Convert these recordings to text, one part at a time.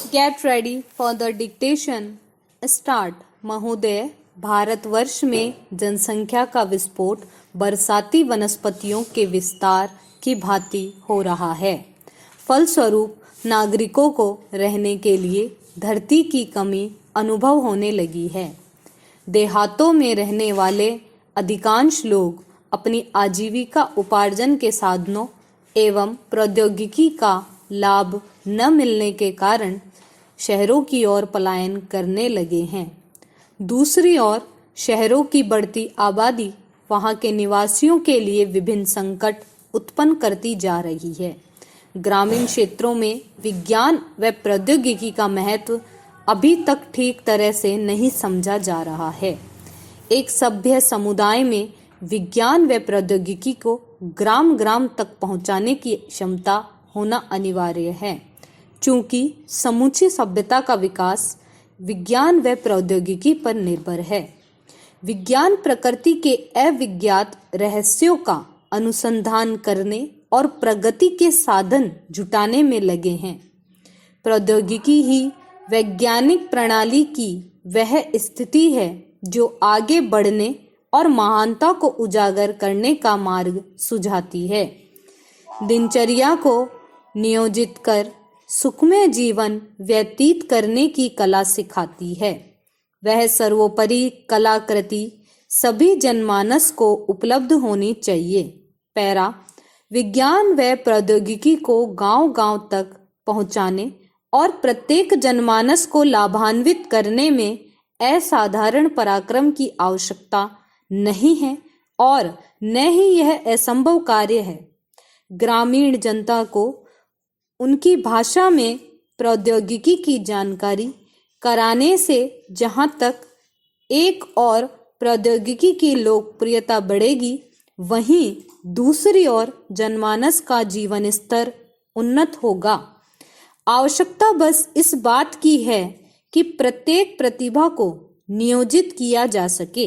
Get ready for the dictation. Start. महोदय, भारतवर्ष में जनसंख्या का विस्फोट बरसाती वनस्पतियों के विस्तार की भांति हो रहा है। फलस्वरूप नागरिकों को रहने के लिए धरती की कमी अनुभव होने लगी है। देहातों में रहने वाले अधिकांश लोग अपनी आजीविका उपार्जन के साधनों एवं प्रौद्योगिकी का लाभ न मिलने के कारण शहरों की ओर पलायन करने लगे हैं। दूसरी ओर शहरों की बढ़ती आबादी वहां के निवासियों के लिए विभिन्न संकट उत्पन्न करती जा रही है। ग्रामीण क्षेत्रों में विज्ञान व प्रौद्योगिकी का महत्व अभी तक ठीक तरह से नहीं समझा जा रहा है। एक सभ्य समुदाय में विज्ञान व प्रौद्योगिकी को ग्राम ग्राम तक पहुंचाने की क्षमता होना अनिवार्य है, चूंकि समूची सभ्यता का विकास विज्ञान व प्रौद्योगिकी पर निर्भर है। विज्ञान प्रकृति के अविज्ञात रहस्यों का अनुसंधान करने और प्रगति के साधन जुटाने में लगे हैं। प्रौद्योगिकी ही वैज्ञानिक प्रणाली की वह स्थिति है जो आगे बढ़ने और महानता को उजागर करने का मार्ग सुझाती है। दिनचर्या को नियोजित कर सुखमय जीवन व्यतीत करने की कला सिखाती है। वह सर्वोपरि कलाकृति सभी जनमानस को उपलब्ध होनी चाहिए। पैरा। विज्ञान व प्रौद्योगिकी को गांव-गांव तक पहुंचाने और प्रत्येक जनमानस को लाभान्वित करने में असाधारण पराक्रम की आवश्यकता नहीं है और न ही यह असंभव कार्य है। ग्रामीण जनता को उनकी भाषा में प्रौद्योगिकी की जानकारी कराने से जहां तक एक और प्रौद्योगिकी की लोकप्रियता बढ़ेगी, वहीं दूसरी ओर जनमानस का जीवन स्तर उन्नत होगा। आवश्यकता बस इस बात की है कि प्रत्येक प्रतिभा को नियोजित किया जा सके।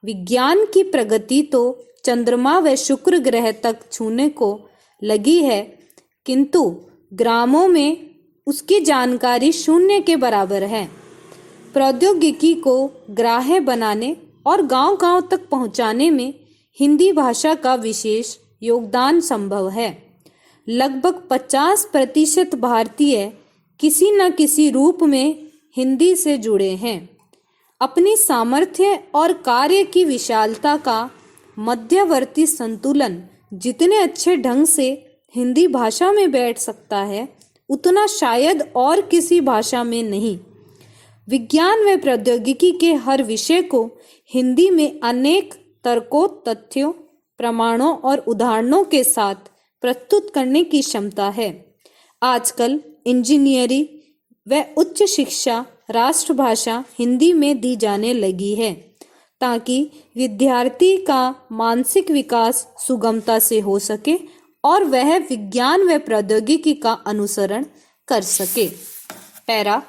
विज्ञान की प्रगति तो चंद्रमा व शुक्र ग्रह तक छूने को लगी है, किंतु ग्रामों में उसकी जानकारी शून्य के बराबर है। प्रौद्योगिकी को ग्राह्य बनाने और गांव-गांव तक पहुंचाने में हिंदी भाषा का विशेष योगदान संभव है। लगभग 50% भारतीय किसी न किसी रूप में हिंदी से जुड़े हैं। अपनी सामर्थ्य और कार्य की विशालता का मध्यवर्ती संतुलन जितने अच्छे ढंग से हिंदी भाषा में बैठ सकता है, उतना शायद और किसी भाषा में नहीं। विज्ञान व प्रौद्योगिकी के हर विषय को हिंदी में अनेक तर्कों, तथ्यों, प्रमाणों और उदाहरणों के साथ प्रस्तुत करने की क्षमता है। आजकल इंजीनियरिंग व उच्च शिक्षा राष्ट्रभाषा हिंदी में दी जाने लगी है, ताकि विद्यार्थी का मानसिक विकास सुगमता से हो सके और वह विज्ञान व प्रौद्योगिकी का अनुसरण कर सके। पैरा।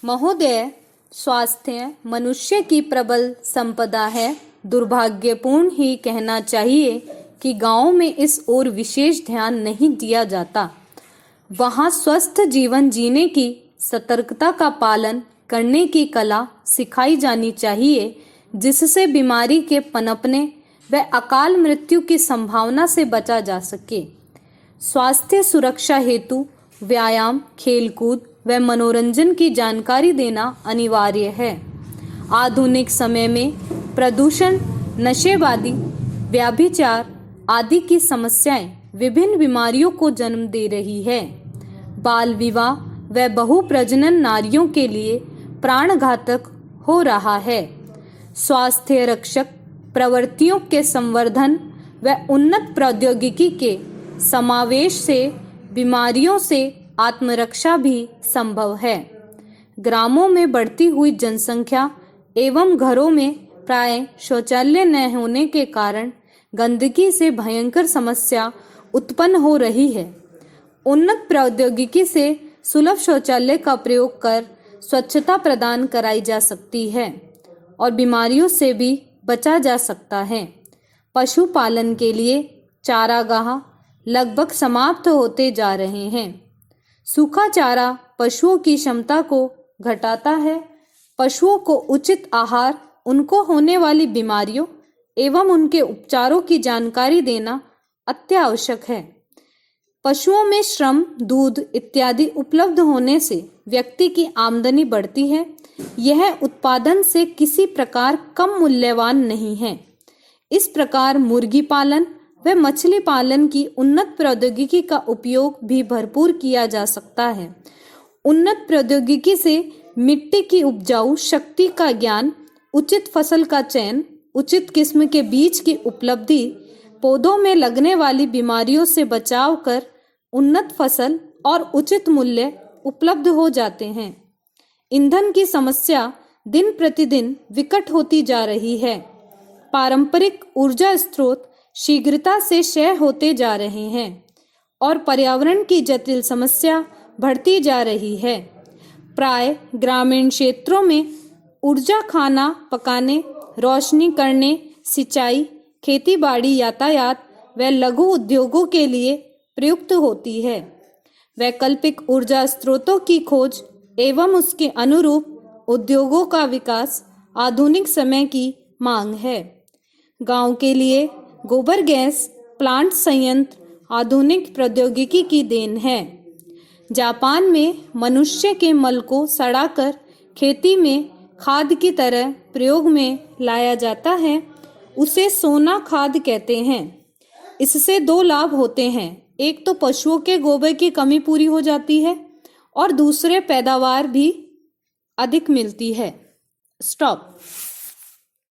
महोदय, स्वास्थ्य मनुष्य की प्रबल संपदा है। दुर्भाग्यपूर्ण ही कहना चाहिए कि गांव में इस ओर विशेष ध्यान नहीं दिया जाता। वहां स्वस्थ जीवन जीने की सतर्कता का पालन करने की कला सिखाई जानी चाहिए, जिससे बीमारी के पनपने व अकाल मृत्यु की संभावना से बचा जा सके। स्वास्थ्य सुरक्षा हेतु व्यायाम, खेलकूद व मनोरंजन की जानकारी देना अनिवार्य है। आधुनिक समय में प्रदूषण, नशेबाजी, व्यभिचार आदि की समस्याएं विभिन्न बीमारियों को जन्म दे रही है। बाल विवाह व बहुप्रजनन नारियों के लिए प्राणघातक हो रहा है। स्वास्थ्य रक्षक प्रवृत्तियों के संवर्धन व उन्नत प्रौद्योगिकी के समावेश से बीमारियों से आत्मरक्षा भी संभव है। ग्रामों में बढ़ती हुई जनसंख्या एवं घरों में प्राय शौचालय न होने के कारण गंदगी से भयंकर समस्या उत्पन्न हो रही है। उन्नत प्रौद्योगिकी से सुलभ शौचालय का प्रयोग कर स्वच्छता प्रदान कराई जा सकती है और बीमारियों से भी बचा जा सकता है। पशुपालन के लिए चारागाह लगभग समाप्त होते जा रहे हैं। सूखा चारा पशुओं की क्षमता को घटाता है। पशुओं को उचित आहार, उनको होने वाली बीमारियों एवं उनके उपचारों की जानकारी देना अत्यावश्यक है। पशुओं में श्रम, दूध इत्यादि उपलब्ध होने से व्यक्ति की आमदनी बढ़ती है। यह उत्पादन से किसी प्रकार कम मूल्यवान नहीं है। इस प्रकार मुर्गी पालन व मछली पालन की उन्नत प्रौद्योगिकी का उपयोग भी भरपूर किया जा सकता है। उन्नत प्रौद्योगिकी से मिट्टी की उपजाऊ शक्ति का ज्ञान, उचित फसल का चयन, उचित किस्म के बीज की उपलब्धि, पौधों में लगने वाली बीमारियों से बचाव कर उन्नत फसल और उचित मूल्य उपलब्ध हो जाते हैं। ईंधन की समस्या दिन प्रतिदिन विकट होती जा रही है। पारंपरिक ऊर्जा स्रोत शीघ्रता से क्षय होते जा रहे हैं और पर्यावरण की जटिल समस्या बढ़ती जा रही है। प्राय ग्रामीण क्षेत्रों में ऊर्जा खाना पकाने, रोशनी करने, सिंचाई, खेती-बाड़ी, यातायात व लघु उद्योगों के लिए प्रयुक्त होती है। वैकल्पिक ऊर्जा स्रोतों की खोज एवं उसके अनुरूप उद्योगों का विकास आधुनिक समय की मांग है। गांव के लिए गोबर गैस प्लांट संयंत्र आधुनिक प्रौद्योगिकी की देन है। जापान में मनुष्य के मल को सड़ाकर खेती में खाद की तरह प्रयोग में लाया जाता है। उसे सोना खाद कहते हैं। इससे दो लाभ होते हैं। एक तो पशुओं के गोबर की कमी पूरी हो जाती है और दूसरे पैदावार भी अधिक मिलती है। स्टॉप।